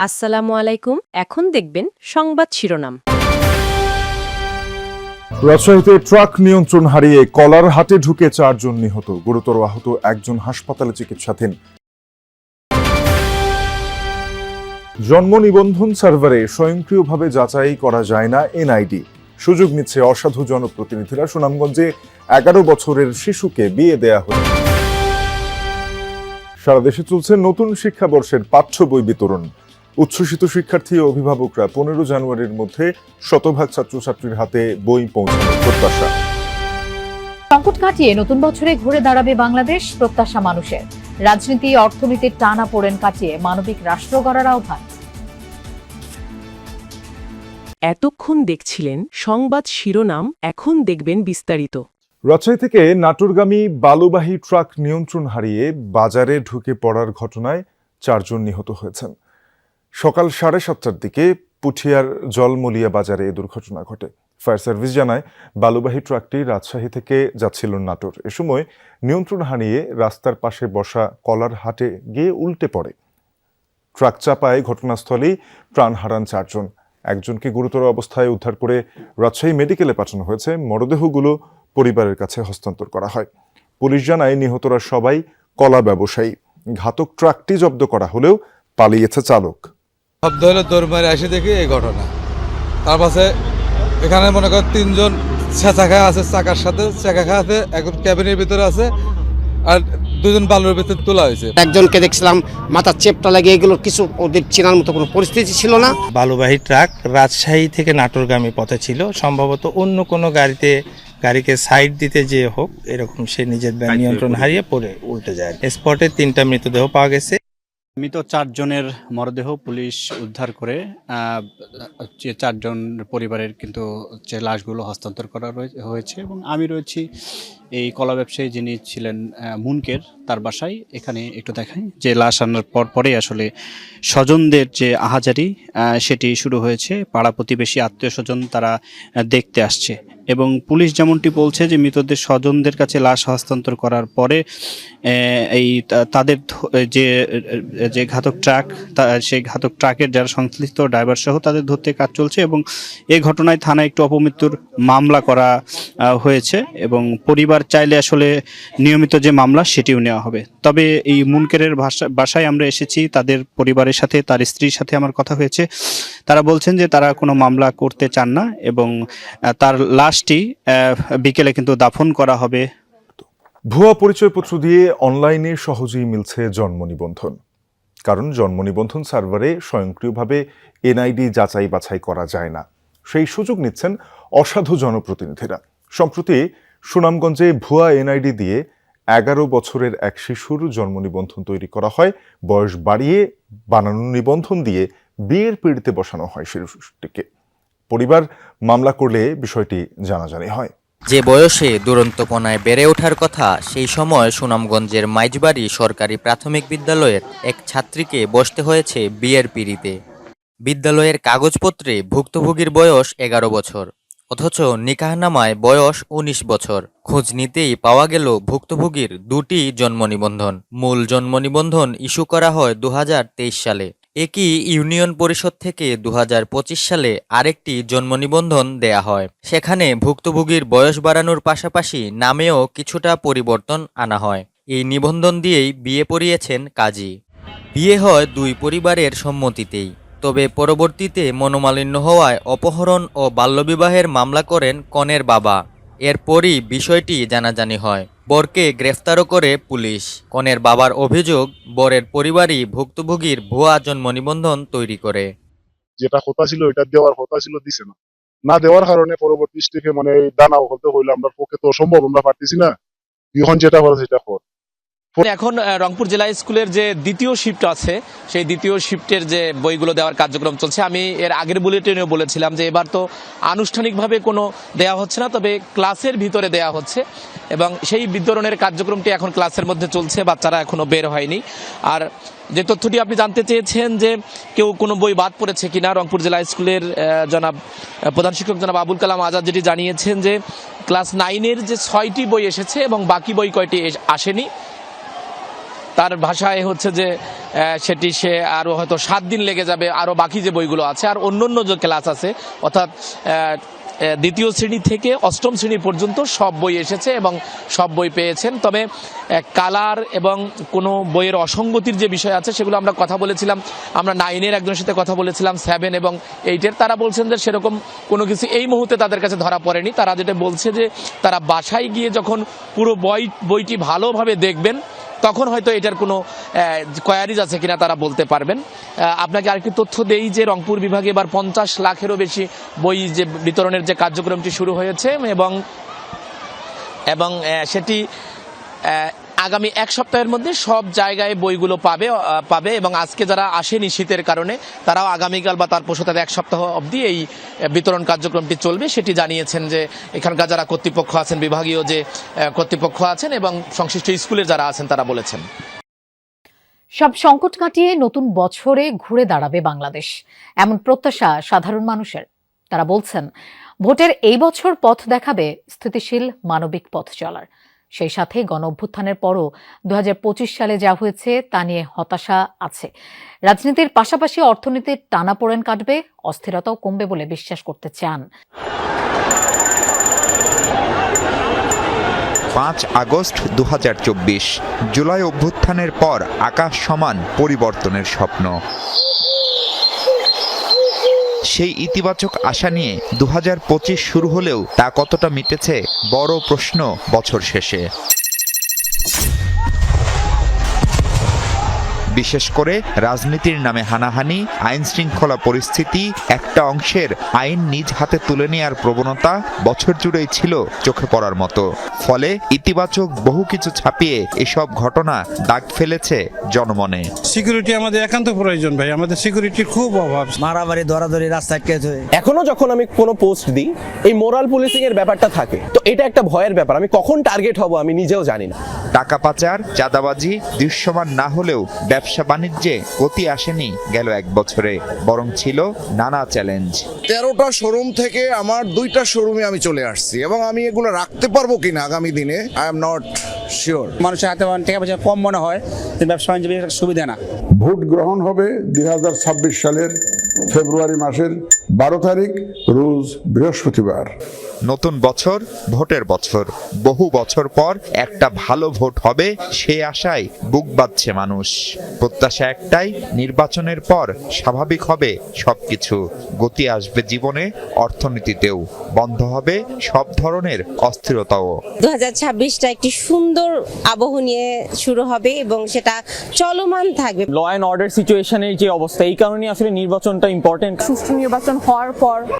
আসসালামু আলাইকুম। এখন দেখবেন সংবাদ শিরোনাম। রাজশাহীতে ট্রাক নিয়ন্ত্রণ হারিয়ে কলার হাটে ঢুকে 4 জন নিহত, গুরুতর আহত একজন হাসপাতালে চিকিৎসাধীন। জন্ম নিবন্ধন সার্ভারে স্বয়ংক্রিয়ভাবে যাচাই করা যায় না এনআইডি, সুযোগ নিচ্ছে অসাধু জনপ্রতিনিধিরা। সুনামগঞ্জে 11 বছরের শিশুকে বিয়ে দেয়া হলো। সারা দেশে চলছে নতুন শিক্ষাবর্ষের পাঠ্য বই বিতরণ। উচ্ছ্বসিত শিক্ষার্থী ও অভিভাবকরা 15 জানুয়ারির মধ্যে শতভাগ ছাত্রছাত্রীর হাতে বই পৌঁছানোর প্রত্যাশা। সংকট কাটিয়ে নতুন বছরে ঘুরে দাঁড়াবে বাংলাদেশ, প্রত্যাশা মানুষের। রাজনীতি অর্থনীতির টানাপোড়েন কাটিয়ে মানবিক রাষ্ট্র গড়ার আহ্বান। এতক্ষণ দেখছিলেন সংবাদ শিরোনাম, এখন দেখবেন বিস্তারিত। রাজশাহী থেকে নাটোরগামী বালুবাহী ট্রাক নিয়ন্ত্রণ হারিয়ে বাজারে ঢুকে পড়ার ঘটনায় 4 জন নিহত হয়েছেন। সকাল 7:30টার দিকে পুঠিয়ার জলমলিয়া বাজারে এ দুর্ঘটনা ঘটে। ফায়ার সার্ভিস জানায়, বালুবাহী ট্রাকটি রাজশাহী থেকে যাচ্ছিল নাটোর। এ সময় নিয়ন্ত্রণ হারিয়ে রাস্তার পাশে বসা কলার হাটে গিয়ে উল্টে পড়ে। ট্রাক চাপায় ঘটনাস্থলেই প্রাণ হারান 4 জন। একজনকে গুরুতর অবস্থায় উদ্ধার করে রাজশাহী মেডিকেলে পাঠানো হয়েছে। মরদেহগুলো পরিবারের কাছে হস্তান্তর করা হয়। পুলিশ জানায়, নিহতরা সবাই কলা ব্যবসায়ী। ঘাতক ট্রাকটি জব্দ করা হলেও পালিয়েছে চালক। শব্দ হলে দৌড় মারে আসে দেখি এই ঘটনা। তার পাশে এখানে মনে করেন 3 জন চেঁচা খায় আছে, চাকার সাথে চেঁচা খায় আছে, এখন ক্যাবিনের ভিতরে আছে, আর 2 জন বালুর ভিতরে তোলা হয়েছে। একজনকে দেখছিলাম মাথার চেপটা লাগে, এগুলো কিছু ওদের চেনার মতো কোনো পরিস্থিতি ছিল না। বালুবাহী ট্রাক রাজশাহী থেকে নাটোরগামী পথে ছিল, সম্ভবত অন্য কোনো গাড়িকে সাইড দিতে যে হোক এরকম সে নিজের নিয়ন্ত্রণ হারিয়ে পড়ে উল্টে যায়। স্পটে 3টা মৃতদেহ পাওয়া গেছে। মৃত 4 জনের মরদেহ পুলিশ উদ্ধার করে 4 জন পরিবারের কিন্তু যে লাশগুলো হস্তান্তর করা হয়েছে। এবং আমি রয়েছি এই কলা ব্যবসায়ী যিনি ছিলেন মুনকের, তার বাসায়। এখানে একটু দেখাই যে লাশ আনার পরেই আসলে স্বজনদের যে আহাজারি সেটি শুরু হয়েছে। পাড়া প্রতিবেশী আত্মীয় স্বজন তারা দেখতে আসছে, এবং পুলিশ যেমনটি বলছে যে মৃতদের স্বজনদের কাছে লাশ হস্তান্তর করার পরে এই তাদের যে ঘাতক ট্রাক, সেই ঘাতক ট্রাকের যারা সংশ্লিষ্ট ড্রাইভার সহ তাদের ধরতে কাজ চলছে। এবং এই ঘটনায় থানায় একটু অপমৃত্যুর মামলা করা হয়েছে, এবং পরিবার চাইলে আসলে নিয়মিত যে মামলা সেটিও নেওয়া হবে। তবে এই মুনকেরের বাসায় আমরা এসেছি, তাদের পরিবারের সাথে, তার স্ত্রীর সাথে আমার কথা হয়েছে। তারা বলছেন যে তারা কোনো মামলা করতে চান না, এবং তার লাশটি বিকেলে কিন্তু দাফন করা হবে। ভুয়া পরিচয়পত্র দিয়ে অনলাইনে সহজেই মিলছে জন্ম নিবন্ধন। কারণ জন্ম নিবন্ধন সার্ভারে স্বয়ংক্রিয়ভাবে এনআইডি যাচাই বাছাই করা যায় না। সেই সুযোগ নিচ্ছেন অসাধু জনপ্রতিনিধিরা। সম্প্রতি সুনামগঞ্জে ভুয়া এনআইডি দিয়ে 11 বছরের এক শিশুর জন্ম নিবন্ধন তৈরি করা হয়। বয়স বাড়িয়ে বানানো নিবন্ধন দিয়ে বিয়ের পিঁড়িতে বসানো হয় শিশুটিকে। পরিবার মামলা করলে বিষয়টি জানাজানি হয়। যে বয়সে দুরন্তপনায় বেড়ে ওঠার কথা, সেই সময় সুনামগঞ্জের মাইজবাড়ি সরকারি প্রাথমিক বিদ্যালয়ের এক ছাত্রীকে বসতে হয়েছে বিয়ের পিঁড়িতে। বিদ্যালয়ের কাগজপত্রে ভুক্তভোগীর বয়স 11 বছর, অথচ নিকাহনামায় বয়স 19 বছর। খোঁজ নিতেই পাওয়া গেল ভুক্তভোগীর 2টি জন্ম নিবন্ধন। মূল জন্ম নিবন্ধন ইস্যু করা হয় 2023 সালে। একই ইউনিয়ন পরিষদ থেকে 2025 সালে আরেকটি জন্ম নিবন্ধন দেয়া হয়। সেখানে ভুক্তভোগীর বয়স বাড়ানোর পাশাপাশি নামেও কিছুটা পরিবর্তন আনা হয়। এই নিবন্ধন দিয়েই বিয়ে পড়িয়েছেন কাজী। বিয়ে হয় 2 পরিবারের সম্মতিতেই। তবে পরবর্তীতে মনোমালিন্য হওয়ায় অপহরণ ও বাল্যবিবাহের মামলা করেন কনের বাবা। এরপরই বিষয়টি জানাজানি হয়। বরকে গ্রেফতারও করে পুলিশ। কনের বাবার অভিযোগ, বরের পরিবারই ভুক্তভোগীর ভুয়া জন্ম নিবন্ধন তৈরি করে। যেটা কথা ছিল এটা দেওয়ার কথা ছিল, দিছে না দেওয়ার কারণে পরবর্তী স্টেপে মানে দানাও হতে হইলে আমরা পক্ষে তো সম্ভব, আমরা পারতেছি না। এখন যেটা করে সেটা কর। এখন রংপুর জেলা স্কুলের যে দ্বিতীয় শিফট আছে, সেই দ্বিতীয় শিফটের যে বইগুলো দেওয়ার কার্যক্রম চলছে। আমি এর আগের বুলেটিনেও বলেছিলাম যে এবার তো আনুষ্ঠানিকভাবে কোনো দেয়া হচ্ছে না, তবে ক্লাসের ভিতরে দেয়া হচ্ছে, এবং সেই বিতরণের কার্যক্রমটি এখন ক্লাসের মধ্যে চলছে। বাচ্চারা এখনো বের হয়নি। আর যে তথ্যটি আপনি জানতে চেয়েছেন যে কেউ কোনো বই বাদ পড়েছে কিনা, রংপুর জেলা স্কুলের প্রধান শিক্ষক জনাব আবুল কালাম আজাদ যেটি জানিয়েছেন যে ক্লাস 9-এর যে 6টি বই এসেছে এবং বাকি বই কয়টি আসেনি। তার ভাষায় হচ্ছে যে সেটি সে আরও হয়তো 7 দিন লেগে যাবে আরও বাকি যে বইগুলো আছে, আর অন্য যে ক্লাস আছে অর্থাৎ দ্বিতীয় শ্রেণী থেকে অষ্টম শ্রেণী পর্যন্ত সব বই এসেছে এবং সব বই পেয়েছেন। তবে কালার এবং কোনো বইয়ের অসঙ্গতির যে বিষয় আছে সেগুলো আমরা কথা বলেছিলাম, আমরা 9-এর একজনের সাথে কথা বলেছিলাম, 7 এবং 8-এর, তারা বলছেন যে সেরকম কোনো কিছু এই মুহূর্তে তাদের কাছে ধরা পড়েনি। তারা যেটা বলছে যে তারা বাসায় গিয়ে যখন পুরো বইটি ভালোভাবে দেখবেন তখন হয়তো এটার কোনো কোয়ারিজ আছে কিনা তারা বলতে পারবেন। আপনাকে আরেকটি তথ্য দেই যে রংপুর বিভাগে এবার 50 লাখেরও বেশি বই যে বিতরণের যে কার্যক্রমটি শুরু হয়েছে এবং সেটি আগামী 1 সপ্তাহের মধ্যে সব জায়গায় বইগুলো পাবে এবং আজকে যারা আসেনি শীতের কারণে তারাও আগামীকাল বা তার পরশু তাদের 1 সপ্তাহ অবধি এই বিতরণ কার্যক্রমটি চলবে, সেটি জানিয়েছেন যে এখানকার যারা কর্তৃপক্ষ আছেন, বিভাগীয় যে কর্তৃপক্ষ আছেন এবং সংশ্লিষ্ট স্কুলের যারা আছেন তারা বলেছেন। সব সংকট কাটিয়ে নতুন বছরে ঘুরে দাঁড়াবে বাংলাদেশ, এমন প্রত্যাশা সাধারণ মানুষের। তারা বলছেন ভোটের এই বছর পথ দেখাবে স্থিতিশীল মানবিক পথ চলার। সেই সাথে গণ অভ্যুত্থানের পরও 2025 সালে যা হয়েছে তা নিয়ে হতাশা আছে। রাজনীতির পাশাপাশি অর্থনীতির টানাপোড়েন কাটবে, অস্থিরতাও কমবে বলে বিশ্বাস করতে চান। 5 আগস্ট 2024, জুলাই অভ্যুত্থানের পর আকাশ সমান পরিবর্তনের স্বপ্ন। সেই ইতিবাচক আশা নিয়ে 2025 শুরু হলেও তা কতটা মিটেছে বড় প্রশ্ন বছর শেষে। বিশেষ করে রাজনীতির নামে হানাহানি, আইন শৃঙ্খলা পরিস্থিতি, একটা অংশের আইন নিজ হাতে তুলে নেওয়ার প্রবণতা বছর জুড়েই ছিল চোখে পড়ার মতো। ফলে ইতিবাচক বহু কিছু ছাপিয়ে এসব ঘটনা দাগ ফেলেছে জনমনে। সিকিউরিটি আমাদের একান্ত প্রয়োজন ভাই, আমাদের সিকিউরিটির খুব অভাব। মারামারি, ধরাধরি, রাস্তায় কেস হয়। এখনো যখন আমি কোনো পোস্ট দিই এই মোরাল পুলিশিং এর ব্যাপারটা থাকে, তো এটা একটা ভয়ের ব্যাপার। আমি কখন টার্গেট হব আমি নিজেও জানি না। টাকা পাচার, চাঁদাবাজি দৃশ্যমান না হলেও ব্যবসা বাণিজ্যে গতি আসেনি গেল 1 বছরে, বরং ছিল নানা চ্যালেঞ্জ। 13টা শোরুম থেকে আমার 2টা শোরুমে আমি চলে আসছি এবং আমি এগুলো রাখতে পারবো কিনা আগামী দিনে আই এম নট শিওর। মানুষের হাতে টাকা পয়সা কম মনে হয়, ব্যবসা বাণিজ্য সুবিধা না। ভোট গ্রহণ হবে 2026 সালের ফেব্রুয়ারি মাসের 12 তারিখ, রোজ বৃহস্পতিবার। নতুন বছর, ভোটের বছর। বহু বছর পর একটা ভালো ভোট হবে সে আশায় বুক বাঁধছে মানুষ। প্রত্যাশা একটাই, নির্বাচনের পর স্বাভাবিক হবে সবকিছু, গতি আসবে জীবনে, অর্থনীতিতেও, বন্ধ হবে সব ধরনের অস্থিরতাও। 2026টা একটি সুন্দর আবহ নিয়ে শুরু হবে এবং সেটা চলমান থাকবে। ল অ্যান্ড অর্ডার সিচুয়েশনের যে অবস্থা, এই কারণে আসলে নির্বাচনটা ইম্পর্টেন্ট। সুষ্ঠু নির্বাচন হওয়ার পর